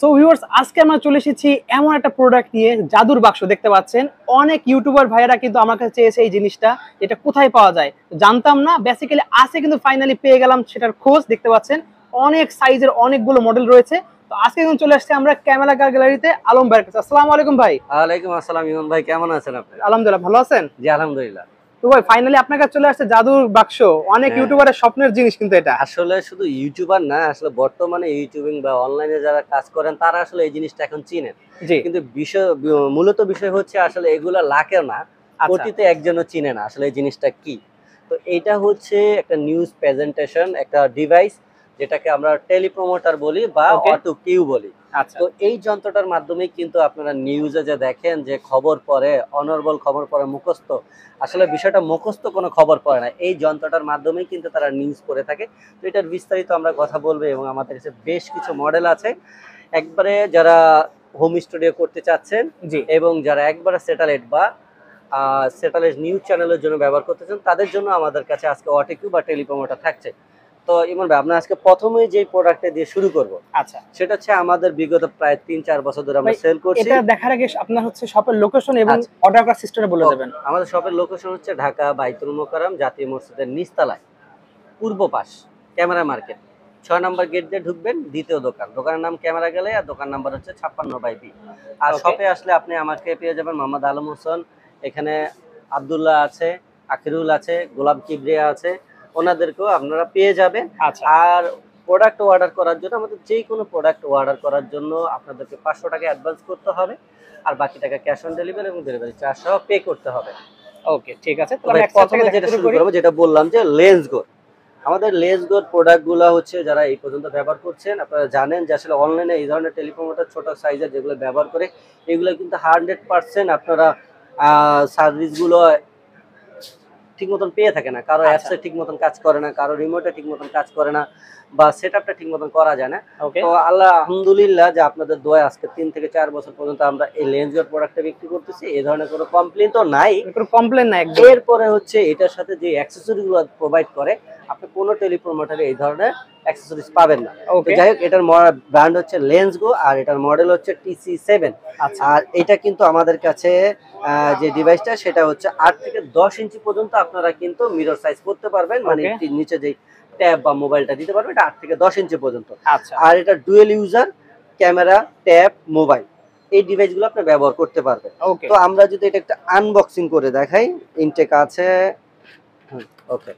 So viewers, আজকে আমরা চলে এসেছি এমন একটা প্রোডাক্ট নিয়ে, জাদুর বাক্স। দেখতে পাচ্ছেন অনেক ইউটিউবার ভাইয়েরা কিন্তু আমার কাছে চেয়েছে এই জিনিসটা, এটা কোথায় পাওয়া যায় জানতাম না। বেসিক্যালি আছে, কিন্তু ফাইনালি পেয়ে গেলাম সেটার খোঁজ। দেখতে পাচ্ছেন অনেক সাইজের অনেকগুলো মডেল রয়েছে। তো আজকে কিন্তু চলে আসছে আমরা ক্যামেরা কার গ্যালারিতে আলম ভাইয়ের কাছে। আসসালামু আলাইকুম ভাই। ওয়ালাইকুম আসসালাম ইমন ভাই, কেমন আছেন আপনি? আলহামদুলিল্লাহ, ভালো আছেন? জি আলহামদুলিল্লাহ। তো ভাই ফাইনালি আপনার কাছে চলে আসছে জাদুর বাক্স। অনেক ইউটিউবারের স্বপ্নের জিনিস কিন্তু এটা। আসলে শুধু ইউটিউবার না, আসলে বর্তমানে ইউটিউবিং বা অনলাইনে যারা কাজ করেন তারা আসলে এই জিনিসটা এখন চিনেন। জি। কিন্তু মূলত বিষয় হচ্ছে আসলে এগুলা লাখের না, আচ্ছা। কোটিতে একজনও চিনে না আসলে এই জিনিসটা কি। তো এটা হচ্ছে একটা নিউজ প্রেজেন্টেশন, একটা ডিভাইস যেটাকে আমরা টেলিপ্রমোটার বলি বা Okay. অটো কিউ বলি। আচ্ছা। তো এই যন্ত্রটার মাধ্যমে কিন্তু আপনারা নিউজে যে দেখেন যে খবর পড়ে, অনর্বল খবর পড়ে মুখস্থ, আসলে বিষয়টা মুখস্থ কোনো খবর পড়ে না, এই যন্ত্রটার মাধ্যমেই কিন্তু তারা নিউজ করে থাকে। তো এটার বিস্তারিত আমরা কথা বলবো এবং আমাদের কাছে বেশ কিছু মডেল আছে। একবারে যারা হোম স্টুডিও করতে চাচ্ছেন জি। এবং যারা একবারে স্যাটেলাইট বা স্যাটেলাইট নিউজ চ্যানেলের জন্য ব্যবহার করতে চান তাদের জন্য আমাদের কাছে আজকে অটোকিউ বা টেলিপ্রমোটার থাকছে। তো ইমন ভাই, আমরা আজকে প্রথমেই যে প্রোডাক্টটা দিয়ে শুরু করব, আচ্ছা। সেটা হচ্ছে আমাদের বিগত প্রায় ৩-৪ বছর ধরে আমরা ভাই, সেল করছি। এটা দেখার আগে আপনার হচ্ছে শপের লোকেশন এবং আচ্ছা। অর্ডার করার সিস্টেমটা বলে দেবেন। আমাদের শপের লোকেশন হচ্ছে ঢাকা বাইতুল মোকাররম জাতীয় মসজিদের নিচতলায়, পূর্ব পাশ, ক্যামেরা মার্কেট, ৬ নম্বর গেট দিয়ে ঢুকবেন, দ্বিতীয় দোকান। দোকানের নাম ক্যামেরা গ্যালারি আর দোকান নাম্বার হচ্ছে 56/B। আর Okay. শপে আসলে আপনি আমাকে পেয়ে যাবেন মোহাম্মদ আলম হোসেন, এখানে আব্দুল্লাহ আছে, আখিরুল আছে, গোলাম কিবরিয়া আছে, ওনাদেরকেও আপনারা পেয়ে যাবেন। আচ্ছা। আর প্রোডাক্ট অর্ডার করার জন্য, আমাদের যে কোনো প্রোডাক্ট অর্ডার করার জন্য আপনাদেরকে 500 টাকা অ্যাডভান্স করতে হবে, আর বাকি টাকা ক্যাশ অন ডেলিভারি এবং ডেলিভারি চার্জ সহ পে করতে হবে। ওকে, ঠিক আছে। তো ভাই, প্রথমে যেটা শুরু করব, যেটা বললাম যে লেন্স গো। আমাদের লেন্স গো প্রোডাক্টগুলো হচ্ছে যারা এই পর্যন্ত ব্যবহার করছেন আপনারা জানেন যে আসলে অনলাইনে এই ধরনের টেলিপ্রমোটার ছোট সাইজের যেগুলো ব্যবহার করে, এগুলো কিন্তু 100% আপনারা সার্ভিসগুলো ঠিক মতন পেয়ে থাকে না। কারো অ্যাপসে ঠিক মতন কাজ করে না, কারো রিমোটে ঠিক মতন কাজ করে না, বা সেটআপটা ঠিক মতন করা যায় না। ওকে। তো আল্লাহ আলহামদুলিল্লাহ যে আপনাদের দোয়ায় আজকে 3 থেকে 4 বছর পর্যন্ত আমরা এই লেন্সের প্রোডাক্টটা বিক্রি করতেছি। এই ধরনের কোনো কমপ্লেইন তো নাই। কোনো কমপ্লেইন নাই একদম। এরপরে হচ্ছে এটার সাথে যে অ্যাকসেসরিজগুলো প্রোভাইড করে, আপনি কোনো টেলিপ্রমোটারে এই ধরনের অ্যাকসেসরিজ পাবেন না। তো ওকে। যাই হোক, এটার ব্র্যান্ড হচ্ছে লেন্সগো আর এটার মডেল হচ্ছে TC7। আচ্ছা। আর এটা কিন্তু আমাদের কাছে যে ডিভাইসটা সেটা হচ্ছে 8 থেকে 10 ইঞ্চি পর্যন্ত আপনারা কিন্তু মিরর সাইজ করতে পারবেন, মানে Okay. নিচে যে ট্যাব বা মোবাইলটা দিতে পারবেন, এটা 8 থেকে 10 ইঞ্চি পর্যন্ত। আচ্ছা। আর এটা dual user, camera, tab, mobile, এই ডিভাইসগুলো আপনি ব্যবহার করতে পারবেন। ওকে। তো আমরা যদি এটা একটা আনবক্সিং করে দেখাই, ইনটেক আছে, ওকে,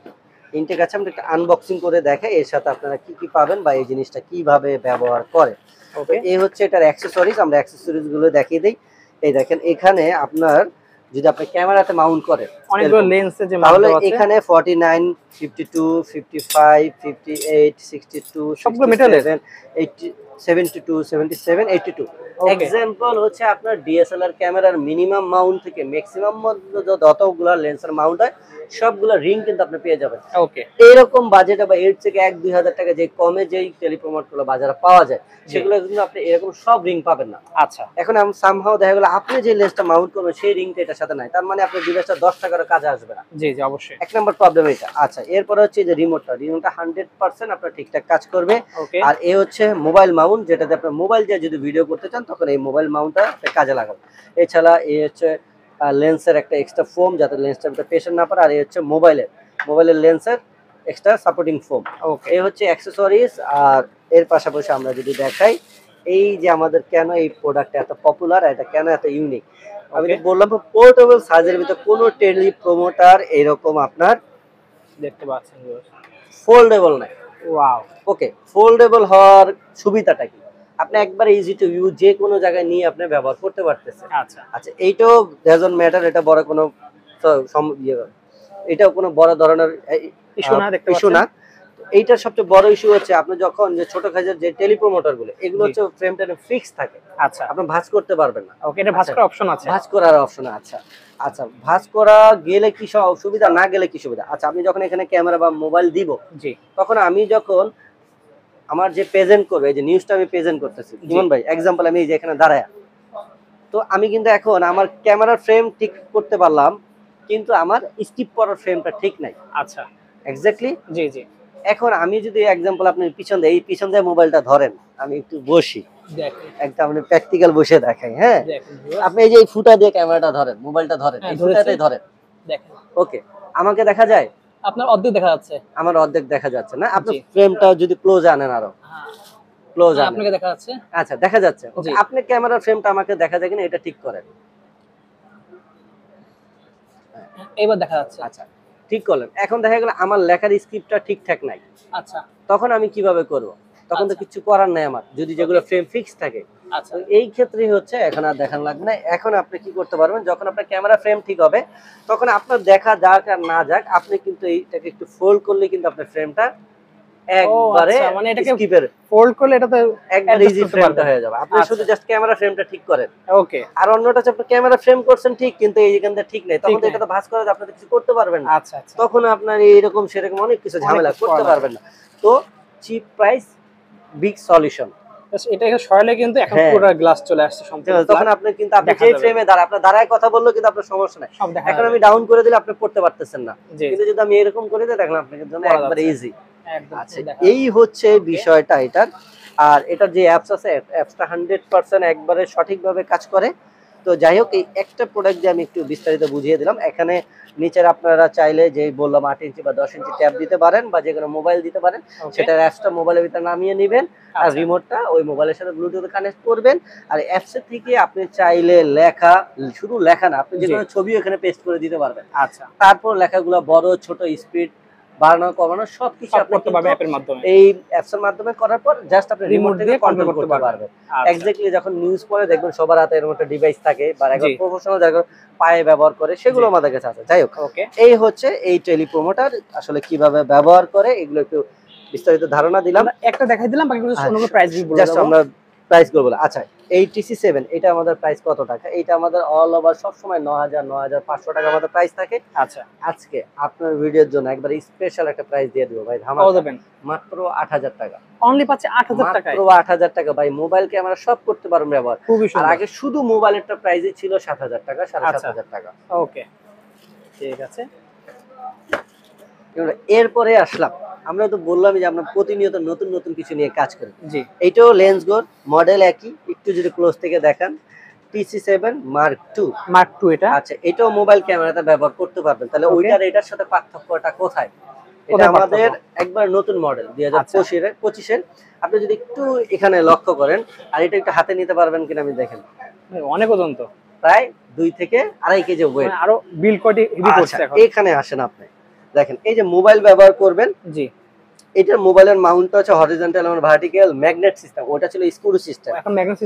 ইনটেক আছে, আমরা একটা আনবক্সিং করে দেখাই এর সাথে আপনারা কি কি পাবেন বা এই জিনিসটা কিভাবে ব্যবহার করে। তো ওকে। এই হচ্ছে এটার অ্যাকসেসরিজ, আমরা অ্যাকসেসরিজ গুলো দেখিয়ে দিই। এই দেখেন, এখানে আপনার যদি আপনি ক্যামেরাতে মাউন্ট করেন অনেকগুলো লেন্সে যে তাহলে মাউন্ট আছে এখানে 49, 52, 55, 58, 62, সবগুলো মেটালের? 80, 72, 77, 82। এক্সাম্পল হচ্ছে আপনার ডিএসএলআর ক্যামেরার মিনিমাম মাউন্ট থেকে ম্যাক্সিমাম যতগুলো লেন্সের মাউন্ট হয় সবগুলো রিং কিন্তু আপনি পেয়ে যাবেন। ওকে। এরকম বাজেটে বা এর থেকে 1-2 হাজার টাকা যে কমে যেই টেলিপ্রমোট গুলো বাজারে পাওয়া যায়, সেগুলো কিন্তু আপনি এরকম সব রিং পাবেন না। আচ্ছা। এখন আমি সামহাও দেখা গেল আপনি যে লেন্সটা মাউন্ট করবেন সেই রিংটা এটার সাথে নাই, তার মানে আপনার ডিভাইসটা 10 টাকার কাজে আসবে না। জি জি, অবশ্যই। এক নম্বর প্রবলেম এটা। আচ্ছা, এরপরে হচ্ছে যে রিমোটটা 100% আপনার ঠিকঠাক কাজ করবে। ওকে। আর এ হচ্ছে মোবাইল মাউন্ট, যেটাতে আপনার মোবাইল দিয়ে যদি ভিডিও করতে চান তখন এই মোবাইল মাউন্টটা আপনি কাজে লাগাবেন। এছাড়া এই হচ্ছে লেন্সের একটা এক্সট্রা ফোম, যাতে লেন্সটা প্রেশার না পড়ে। আর এই হচ্ছে মোবাইলের লেন্সের এক্সট্রা সাপোর্টিং ফোম। ওকে। এই হচ্ছে অ্যাক্সেসরিজ। আর এর পাশাপাশি আমরা যদি দেখাই, এই যে আমাদের কেন এই প্রোডাক্টটা এত পপুলার, এটা কেন এত ইউনিক, আমি তো বললাম পোর্টেবল সাইজের ভিতরে কোনো টেলিপ্রমোটার এরকম আপনার দেখতে পাচ্ছেন ফোল্ডেবল নাই। ওয়াও। ওকে, ফোল্ডেবল হওয়ার সুবিধাটা কি? আপনি একবার ইজি টু ইউজ, যে কোনো জায়গায় নিয়ে আপনি ব্যবহার করতে পারতেছেন। আচ্ছা। আচ্ছা, এইটাও ডাজন্ট ম্যাটার, এটা বড় কোনো এটাও কোনো বড় ধরনের ইস্যু না, দেখতে ইস্যু পাচ্ছেন। না। এইটার সবচেয়ে বড় ইস্যু হচ্ছে আপনি যখন যে ছোট সাইজের যে টেলিপ্রমোটার গুলো, এগুলো হচ্ছে ফ্রেমটা ফিক্স থাকে, আচ্ছা। আপনি ভাঁজ করতে পারবেন না। ওকে, এটা ভাঁজ করার অপশন আছে? ভাঁজ করার অপশন আছে। আচ্ছা, ভাঁজ করা গেলে কি সুবিধা, না গেলে কি সুবিধা? আচ্ছা, আমি যখন এখানে ক্যামেরা বা মোবাইল দিব, জি, তখন আমি যখন আমার যে প্রেজেন্ট করবে, এই যে নিউজটা আমি প্রেজেন্ট করতেছি, জীবন ভাই এক্সাম্পল, আমি এই যে এখানে দাঁড়ায়, তো আমি কিন্তু এখন আমার ক্যামেরার ফ্রেম ঠিক করতে পারলাম, কিন্তু আমার স্কিপ করার ফ্রেমটা ঠিক নাই। আচ্ছা, এক্স্যাক্টলি। জি জি। এখন আমি যদি এক্সাম্পল আপনি পিছন দিয়ে মোবাইলটা ধরেন, আমি একটু বসি, দেখেন একদম আপনি প্র্যাকটিক্যাল বসে দেখাই। হ্যাঁ, দেখেন আপনি এই যে এই ফুটা দিয়ে ক্যামেরাটা ধরেন, মোবাইলটা ধরেন, এই ফুটাতেই ধরেন। দেখেন ওকে, আমাকে দেখা যায়? আপনার অর্ধেক দেখা যাচ্ছে। আমার অর্ধেক দেখা যাচ্ছে না। আপনি ফ্রেমটা যদি ক্লোজ আনেন, আরো ক্লোজ আনেন, আপনাকে দেখা যাচ্ছে। আচ্ছা দেখা যাচ্ছে। ওকে, আপনি ক্যামেরার ফ্রেমটা আমাকে দেখা যায় কিনা এটা ঠিক করেন। এবার দেখা যাচ্ছে। আচ্ছা, ঠিক করলেন। এখন দেখা গেল আমার লেখার স্ক্রিপ্টটা ঠিকঠাক নাই। আচ্ছা, তখন আমি কিভাবে করব? তখন তো কিছু করার নাই আমার, যদি যেগুলো ফ্রেম ফিক্স থাকে। আচ্ছা, এই ক্ষেত্রেই হচ্ছে, এখন আর দেখান লাগবে না। এখন আপনি কি করতে পারবেন, যখন আপনার ক্যামেরা ফ্রেম ঠিক হবে, তখন আপনার দেখা যাক আর না যাক, আপনি কিন্তু এইটাকে একটু ফোল্ড করলে কিন্তু আপনার ফ্রেমটা একবারে মানে এটাকে স্কিপের ফোল্ড করলে এটা তো একবারে ইজি ফ্রেমটা হয়ে যাবে। আপনি শুধু জাস্ট ক্যামেরা ফ্রেমটা ঠিক করেন। ওকে। আর অন্যটা হচ্ছে আপনি ক্যামেরা ফ্রেম করছেন ঠিক, কিন্তু এইখানটা ঠিক নাই, তখন তো এটা তো ভাঁজ করে আপনি কিছু করতে পারবেন না। আচ্ছা আচ্ছা, তখন আপনার এইরকম সেরকম অনেক কিছু ঝামেলা করতে পারবেন না। তো চিপ প্রাইস বিগ সলিউশন, এটা সরালে কিন্তু এখন পুরো গ্লাস চলে আসছে সম্পূর্ণ। তখন আপনি কিন্তু আপনি যে ফ্রেমে দাঁড়া, আপনার দাঁড়ায় কথা বললেও কিন্তু আপনার সমস্যা নাই। এখন আমি ডাউন করে দিলে আপনি পড়তে পারতেছেন না, কিন্তু যদি আমি এরকম করে দিই, দেখেন আপনার জন্য একবারে ইজি। আচ্ছা, এই হচ্ছে বিষয়টা এটার। আর এটার যে অ্যাপস আছে, অ্যাপসটা 100% একবারে সঠিকভাবে কাজ করে। তো যাই হোক, এই একটা প্রোডাক্ট দিয়ে আমি একটু বিস্তারিত বুঝিয়ে দিলাম। এখানে নিচের আপনারা চাইলে যে বললাম 8 ইঞ্চি বা 10 ইঞ্চি ট্যাব দিতে পারেন, বা যে কোনো মোবাইল দিতে পারেন। সেটার অ্যাপসটা মোবাইলের ভিতরে নামিয়ে নেবেন, আর রিমোটটা ওই মোবাইলের সাথে ব্লুটুথে কানেক্ট করবেন। আর অ্যাপসের থেকে আপনি চাইলে লেখা, শুধু লেখা না, আপনি যে কোনো ছবিও এখানে পেস্ট করে দিতে পারবেন। আচ্ছা, তারপর লেখাগুলো বড় ছোট, স্পিড বাড়ানো কমানো সবকিছু আপনি করতে পারবেন অ্যাপের মাধ্যমে। এই অ্যাপসের মাধ্যমে করার পর জাস্ট আপনি রিমোট থেকে কন্ট্রোল করতে পারবেন। এক্স্যাক্টলি যখন নিউজ পড়ে দেখবেন সবার হাতে এর মতো ডিভাইস থাকে, বা একজন প্রফেশনাল যারা পায়ে ব্যবহার করে, সেগুলো আমাদের কাছে আছে। যাই হোক, এই হচ্ছে এই টেলিপ্রোমোটার আসলে কিভাবে ব্যবহার করে, এগুলো একটু বিস্তারিত ধারণা দিলাম। একটা দেখাই দিলাম, বাকিগুলো অন্য প্রাইস বলে জাস্ট আমরা প্রাইস গুলো বলে। আচ্ছা, এই TC7 এটা আমাদের প্রাইস কত টাকা? এটা আমাদের অল ওভার সব সময় ৯,০০০ ৯,৫০০ টাকা আমাদের প্রাইস থাকে। আচ্ছা, আজকে আপনার ভিডিওর জন্য একবার স্পেশাল একটা প্রাইস দিয়ে দেব ভাই, ধামাকা দেবেন, মাত্র ৮,০০০ টাকা। অনলি পাচ্ছে ৮,০০০ টাকায়, মাত্র ৮,০০০ টাকা ভাই। মোবাইল ক্যামেরা সব করতে পারবেন ব্যবহার। আর আগে শুধু মোবাইলেরটা প্রাইসই ছিল ৭,০০০ টাকা, ৭,৫০০ টাকা। ওকে, ঠিক আছে। এরপরে আসলাম, আমরা তো বললাম যে আমরা প্রতিনিয়ত নতুন নতুন কিছু নিয়ে কাজ করি। জি, এইটাও লেন্সগোর মডেল একই, একটু যদি ক্লোজ থেকে দেখান, TC7 Mark II এটা। আচ্ছা, এটাও মোবাইল ক্যামেরাতে ব্যবহার করতে পারবেন। তাহলে ওইটার এটার সাথে পার্থক্যটা কোথায়? এটা আমাদের একবার নতুন মডেল 2025 এর। আপনি যদি একটু এখানে লক্ষ্য করেন, আর এটা একটু হাতে নিতে পারবেন কিনা আমি দেখেন, অনেক ওজন তো, প্রায় 2 থেকে 2.5 কেজি ওয়েট, আরো বিল কোয়ালিটি হেভি করছে। এখন এখানে আসেন, আপনি দেখেন এই যে মোবাইল ব্যবহার করবেন। জি, এটার মোবাইলের মাউন্টটা হচ্ছে হরিজন্টাল এবং ভার্টিক্যাল ম্যাগনেট সিস্টেম। ওটা ছিল স্ক্রু সিস্টেম, এখন ম্যাগনেট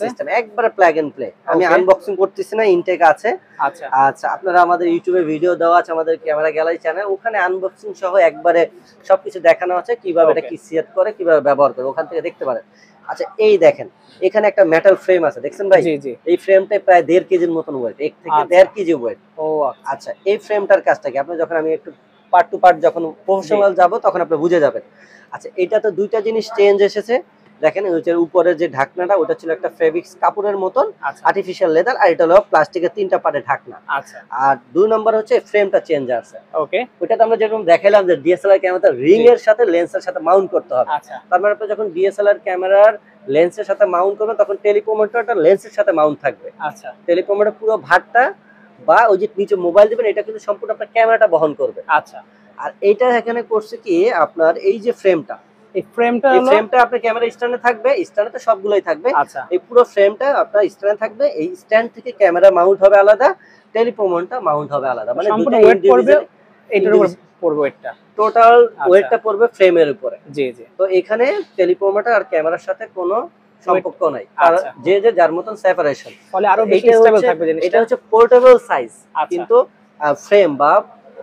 সিস্টেম একবারে প্লাগ এন্ড প্লে। আমি আনবক্সিং করতেছি না, ইনটেক আছে। আচ্ছা আচ্ছা, আপনারা আমাদের ইউটিউবে ভিডিও দেওয়া আছে, আমাদের ক্যামেরা গ্যালারি চ্যানেল, ওখানে আনবক্সিং সহ একবারে সবকিছু দেখানো আছে, কিভাবে এটা কি সেট করে, কিভাবে ব্যবহার করে, ওখান থেকে দেখতে পারেন। আচ্ছা, এই দেখেন এখানে একটা মেটাল ফ্রেম আছে, দেখছেন ভাই? এই ফ্রেমটা প্রায় 1.5 কেজির মতন ওয়েট, 1 থেকে 1.5 কেজি ওয়েট। ও আচ্ছা, এই ফ্রেমটার কাজটা কি, আপনি যখন আমি একটু পার্ট টু পার্ট যখন প্রফেশনাল যাব, তখন আপনি বুঝে যাবেন। আচ্ছা, এটা তো দুইটা জিনিস চেঞ্জ এসেছে। দেখেন উপরের যে ঢাকনাটা, ওটা ছিল একটা ফেব্রিক্স কাপড়ের মতন, আর্টিফিশিয়াল লেদার, আর এটা হলো প্লাস্টিকের 3টা পার্টের ঢাকনা। আচ্ছা, আর 2 নাম্বার হচ্ছে ফ্রেমটা চেঞ্জ আছে। ওকে, ওটাতে আমরা যেরকম দেখাইলাম যে ডিএসএলআর ক্যামেরাতে রিং এর সাথে লেন্সের সাথে মাউন্ট করতে হবে। আচ্ছা, তার মানে আপনি যখন ডিএসএলআর ক্যামেরার লেন্সের সাথে মাউন্ট করবেন, তখন টেলিপ্রোমোটারটা লেন্সের সাথে মাউন্ট থাকবে। আচ্ছা, টেলিপ্রোমোটার পুরো ভারটা বা ওই যে নিচে মোবাইল দিবেন, এটা কিন্তু সম্পূর্ণ আপনার ক্যামেরাটা বহন করবে। আচ্ছা, আর এইটা এখানে করছে কি, আপনার এই যে ফ্রেমটা, এই ফ্রেমটা আপনার ক্যামেরা স্ট্যান্ডে থাকবে, স্ট্যান্ডে তো সবগুলোই থাকবে। আচ্ছা, এই পুরো ফ্রেমটা আপনার স্ট্যান্ডে থাকবে, এই স্ট্যান্ড থেকে ক্যামেরা মাউন্ট হবে আলাদা, টেলিপ্রোমোটারটা মাউন্ট হবে আলাদা, মানে দুটো ওয়েট পড়বে, এটার উপর পড়বে ওয়েটটা, টোটাল ওয়েটটা পড়বে ফ্রেমের উপরে। জি জি, তো এখানে টেলিপ্রোমোটার আর ক্যামেরার সাথে কোনো সম্পর্ক নাই, আর যে যে যার মতন সেপারেশন, ফলে আরো বেশি স্টেবল থাকবে জিনিসটা। এটা হচ্ছে পোর্টেবল সাইজ, কিন্তু ফ্রেম বা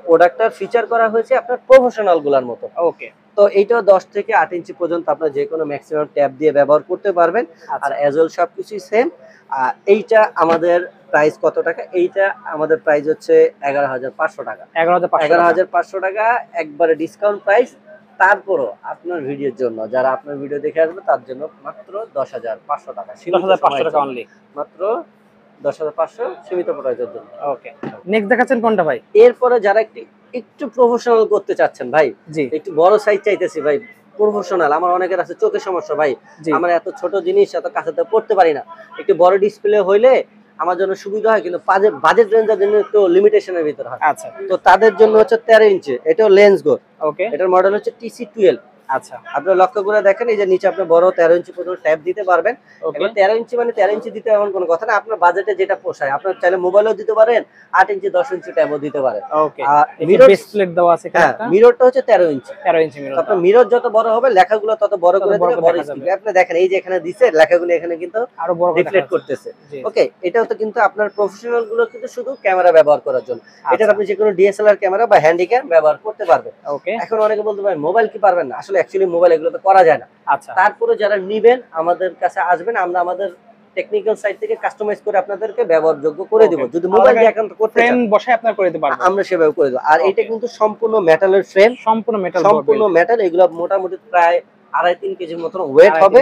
প্রোডাক্টটার ফিচার করা হয়েছে আপনার প্রফেশনাল গুলার মতো। ওকে, তো এইটাও 10 থেকে 8 ইঞ্চি পর্যন্ত আপনার যে কোনো ম্যাক্সিমাম ট্যাব দিয়ে ব্যবহার করতে পারবেন। আর অ্যাজল সবকিছুই সেম। এইটা আমাদের প্রাইস কত টাকা? এইটা আমাদের প্রাইস হচ্ছে 11,500 টাকা। 11,500 টাকা একবারে ডিসকাউন্ট প্রাইস। তারপরও আপনার ভিডিওর জন্য, যারা আপনার ভিডিও দেখে আসবে তার জন্য মাত্র 10,500 টাকা, 10,500 টাকা অনলি, মাত্র 10,500 সীমিত প্রাইসের জন্য। ওকে, নেক্সট দেখাচ্ছেন কোনটা ভাই? এরপরে যারা একটু প্রফেশনাল করতে চাচ্ছেন ভাই, একটু বড় সাইজ চাইতেছি ভাই, প্রফেশনাল। আমার অনেকের আছে চোখের সমস্যা ভাই, আমার এত ছোট জিনিস এত কাছেতে পড়তে পারি না, একটু বড় ডিসপ্লে হইলে আমার জন্য সুবিধা হয়, কিন্তু বাজেট রেঞ্জের জন্য একটু লিমিটেশনের ভিতর হয়। আচ্ছা, তো তাদের জন্য হচ্ছে 13 ইঞ্চি, এটাও লেন্স গো। ওকে, এটার মডেল হচ্ছে TC12। আচ্ছা, আপনারা লক্ষ্য করে দেখেন, এই যে নিচে আপনি বড় 13 ইঞ্চি পর্যন্ত ট্যাব দিতে পারবেন। এবার 13 ইঞ্চি মানে 13 ইঞ্চি দিতে এমন কোনো কথা না, আপনার বাজেটে যেটা পোষায়। আপনার চাইলে মোবাইলও দিতে পারেন, 8 ইঞ্চি 10 ইঞ্চি ট্যাবও দিতে পারেন। ওকে, আর মিরর ডিসপ্লে দেওয়া আছে এখানে। হ্যাঁ, মিররটা হচ্ছে 13 ইঞ্চি। 13 ইঞ্চি মিরর। আপনার মিরর যত বড় হবে লেখাগুলো তত বড় করে দিলে বড় স্ক্রিন। আপনি দেখেন এই যে এখানে দিছে লেখাগুলো এখানে কিন্তু আরো বড় রিফ্লেক্ট করতেছে। ওকে, এটাও তো কিন্তু আপনার প্রফেশনাল গুলো কিন্তু শুধু ক্যামেরা ব্যবহার করার জন্য। এটা আপনি যে কোনো DSLR ক্যামেরা বা হ্যান্ডি ক্যাম ব্যবহার করতে পারবেন। ওকে, এখন অনেকে বলতে পারে মোবাইল কি পারবেন না, আসলে অ্যাকচুয়ালি মোবাইল এগুলো তো করা যায় না। আচ্ছা, তারপরে যারা নিবেন আমাদের কাছে আসবেন, আমরা আমাদের টেকনিক্যাল সাইড থেকে কাস্টমাইজ করে আপনাদেরকে ব্যবহারযোগ্য করে দেব। যদি মোবাইল দিয়ে একান্ত করতে চান, ফ্রেম বসায় আপনারা করে দিতে পারবেন, আমরা সেভাবে করে দেব। আর এটা কিন্তু সম্পূর্ণ মেটালের ফ্রেম, সম্পূর্ণ মেটাল। এগুলো মোটামুটি প্রায় 2.5-3 কেজির মতন ওয়েট হবে,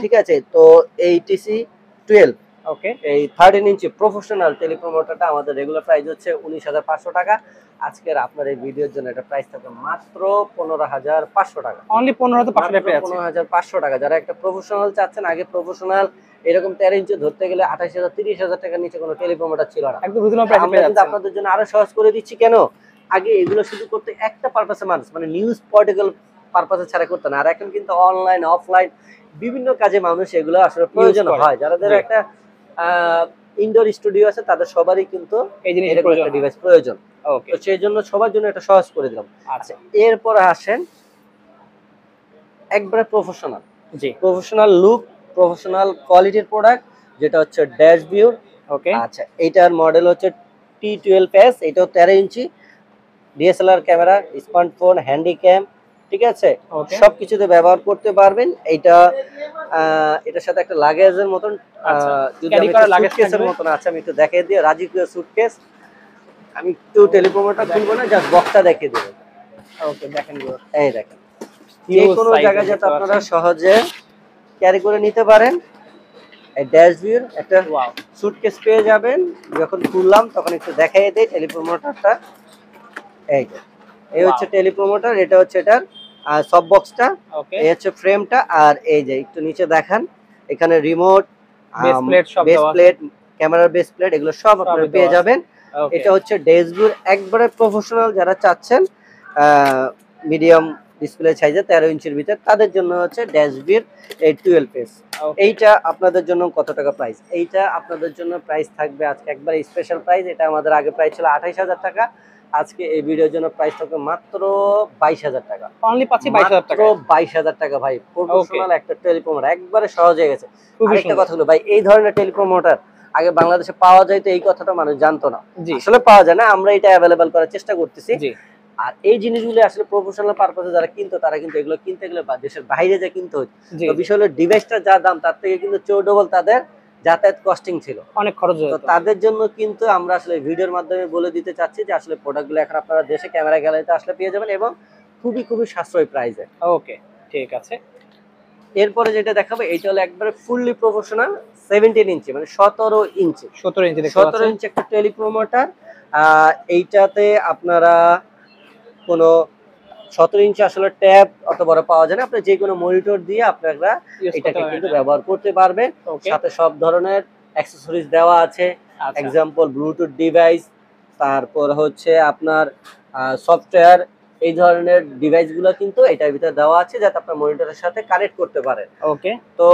ঠিক আছে। তো এই TC12, ওকে, এই 13 ইঞ্চি প্রফেশনাল টেলিপ্রমোটারটা আমাদের রেগুলার প্রাইস হচ্ছে 19,500 টাকা। আজকের আপনার এই ভিডিওর জন্য এটা প্রাইস থাকবে মাত্র 15,500 টাকা। অনলি 15,500 টাকা পেয়ে যাচ্ছে। 15,500 টাকা। যারা একটা প্রফেশনাল চাচ্ছেন, আগে প্রফেশনাল এরকম 13 ইঞ্চি ধরতে গেলে 28,000 30,000 টাকার নিচে কোনো টেলিপ্রমোটার ছিল না। একদম রিজনেবল প্রাইসে পেয়ে যাচ্ছে। আপনাদের জন্য আরো সহজ করে দিচ্ছি। কেন? আগে এগুলো শুধু করতে একটা পারপাসে মানুষ, মানে নিউজ পোর্টাল পারপাসে ছাড়া করতে না। আর এখন কিন্তু অনলাইন অফলাইন বিভিন্ন কাজে মানুষ এগুলো আসলে প্রয়োজন হয়। যাদের একটা ইনডোর স্টুডিও আছে তাদের সবারই কিন্তু এই জিনিস একটা ডিভাইস প্রয়োজন। ওকে, তো সেই জন্য সবার জন্য এটা সহজ করে দিলাম। আচ্ছা, এরপর আসেন একবারে প্রফেশনাল, জি, প্রফেশনাল লুক, প্রফেশনাল কোয়ালিটির প্রোডাক্ট, যেটা হচ্ছে ড্যাশ ভিউ। ওকে, আচ্ছা, এইটার মডেল হচ্ছে T12s। এটাও 13 ইঞ্চি DSLR ক্যামেরা, স্মার্টফোন, হ্যান্ডি ক্যাম, ঠিক আছে, সবকিছুতে ব্যবহার করতে পারবেন। এটার সাথে একটা লাগেজের মতন, যদি আমি সুটকেসের মতন আছে, আমি একটু দেখিয়ে দিই। রাজকীয় সুটকেস। আমি একটু টেলিপ্রমোটার খুলবো না, জাস্ট বক্সটা দেখিয়ে দেবো। ওকে, দেখেন, এই দেখেন, যে কোনো জায়গায় যাতে আপনারা সহজে ক্যারি করে নিতে পারেন। এই ড্যাশ ভিউর একটা সুটকেস পেয়ে যাবেন। যখন খুললাম তখন একটু দেখাই দেই টেলিপ্রমোটারটা। এই হচ্ছে টেলিপ্রমোটার, এটা হচ্ছে এটার সব বক্সটা, এই হচ্ছে ফ্রেমটা। আর এই যে একটু নিচে দেখান, এখানে রিমোট, বেস প্লেট, ক্যামেরার বেস প্লেট, এগুলো সব আপনারা পেয়ে যাবেন। এটা হচ্ছে ড্যাশ ভিউর একবারে প্রফেশনাল যারা চাচ্ছেন মিডিয়াম ডিসপ্লে সাইজে 13 ইঞ্চির ভিতর, তাদের জন্য হচ্ছে ড্যাশ ভিউর এই 12s। এইটা আপনাদের জন্য কত টাকা প্রাইস? এইটা আপনাদের জন্য প্রাইস থাকবে আজকে একবার স্পেশাল প্রাইস। এটা আমাদের আগে প্রাইস ছিল 28,000 টাকা, আজকে এই ভিডিওর জন্য প্রাইস থাকবে মাত্র 22,000 টাকা। অনলি পাচ্ছি 22,000 টাকা। 22,000 টাকা ভাই, প্রফেশনাল একটা টেলিপ্রমোটার, একবারে সহজ হয়ে গেছে। আরেকটা কথা হলো ভাই, এই ধরনের টেলিপ্রমোটার আগে বাংলাদেশে পাওয়া যায় তো এই কথাটা মানুষ জানতো না, আসলে পাওয়া যায় না, আমরা এটা অ্যাভেলেবল করার চেষ্টা করতেছি। আর এই জিনিসগুলো আসলে প্রফেশনাল পারপাসে যারা কিনতো তারা কিন্তু এগুলো কিনতে গেলে দেশের বাইরে যা কিনতে হতো। তো বিষয় হলো ডিভাইসটার যা দাম তার থেকে কিন্তু 4 তাদের যাতায়াত কস্টিং ছিল, অনেক খরচ হতো। তো তাদের জন্য কিন্তু আমরা আসলে ভিডিওর মাধ্যমে বলে দিতে চাচ্ছি যে আসলে প্রোডাক্টগুলো এখন আপনারা দেশে ক্যামেরা গ্যালারিতে আসলে পেয়ে যাবেন এবং খুবই সাশ্রয়ী প্রাইসে। ওকে, ঠিক আছে। এরপরে যেটা দেখাবো এটা হলো একবারে ফুললি প্রফেশনাল 17 ইঞ্চি, মানে 17 ইঞ্চি একটা টেলিপ্রমোটার। এইটাতে আপনারা কোনো 17 ইঞ্চি আসলে ট্যাব অত বড় পাওয়া যায় না, আপনি যে কোনো মনিটর দিয়ে আপনারা এটাকে কিন্তু ব্যবহার করতে পারবেন। সাথে সব ধরনের অ্যাকসেসরিজ দেওয়া আছে, এক্সাম্পল ব্লুটুথ ডিভাইস, তারপর হচ্ছে আপনার সফটওয়্যার, এই ধরনের ডিভাইসগুলো কিন্তু এটার ভিতরে দেওয়া আছে যাতে আপনার মনিটরের সাথে কানেক্ট করতে পারেন। ওকে, তো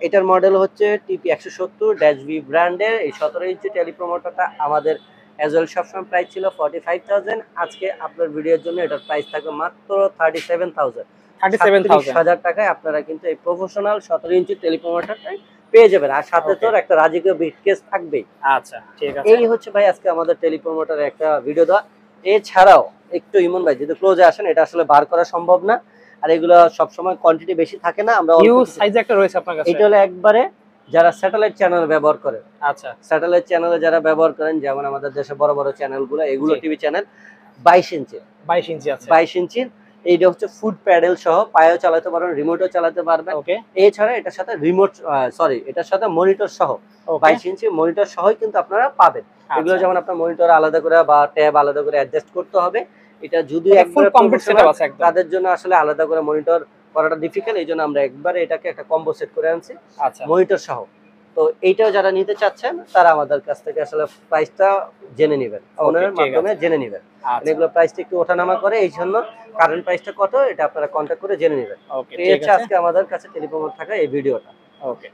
এটার মডেল হচ্ছে TP170-V ব্র্যান্ডের এই 17 ইঞ্চি টেলিপ্রমোটারটা আমাদের অ্যাজওয়েল সবসময় প্রাইস ছিল 45,000। আজকে আপনার ভিডিওর জন্য এটার প্রাইস থাকবে মাত্র 37,000 টাকায়। আপনারা কিন্তু এই প্রফেশনাল 17 ইঞ্চি টেলিপ্রমোটারটাই পেয়ে যাবেন, আর সাথে তো একটা রাজকীয় ব্রিফকেস থাকবেই। আচ্ছা, ঠিক আছে। এই হচ্ছে ভাই আজকে আমাদের টেলিপ্রমোটারের একটা ভিডিও দেওয়া। এছাড়াও একটু ইমন ভাই যদি ক্লোজে আসেন, এটা আসলে বার করা সম্ভব না, আর এগুলো সবসময় কোয়ান্টিটি বেশি থাকে না। আমরা হিউজ সাইজে একটা রয়েছে আপনার কাছে। এটা হলো একবারে যারা স্যাটেলাইট চ্যানেল ব্যবহার করে, আচ্ছা, স্যাটেলাইট চ্যানেলে যারা ব্যবহার করেন, যেমন আমাদের দেশে বড় বড় চ্যানেলগুলো, এগুলো টিভি চ্যানেল 22 ইঞ্চি আছে, 22 ইঞ্চির। এইটা হচ্ছে ফুড প্যাডেল সহ, পায়েও চালাতে পারবেন, রিমোটও চালাতে পারবেন। এছাড়া এটার সাথে এটার সাথে মনিটর সহ 22 ইঞ্চি মনিটর সহই কিন্তু আপনারা পাবেন। এগুলো যেমন আপনার মনিটর আলাদা করে বা ট্যাব আলাদা করে অ্যাডজাস্ট করতে হবে। এটা যদি একবার কমপ্লিট সেটআপ আছে, তাদের জন্য আসলে আলাদা করে মনিটর করাটা ডিফিকাল্ট, এই জন্য আমরা একবারে এটাকে একটা কম্বো সেট করে আনছি আচ্ছা মনিটর সহ। তো এইটাও যারা নিতে চাচ্ছেন তারা আমাদের কাছ থেকে আসলে প্রাইসটা জেনে নেবেন, ফোনের মাধ্যমে জেনে নেবেন। এগুলো প্রাইসটা একটু ওঠানামা করে, এই জন্য কারেন্ট প্রাইসটা কত এটা আপনারা কন্ট্যাক্ট করে জেনে নেবেন। এই হচ্ছে আজকে আমাদের কাছে টেলিপ্রমোট থাকা এই ভিডিওটা। ওকে।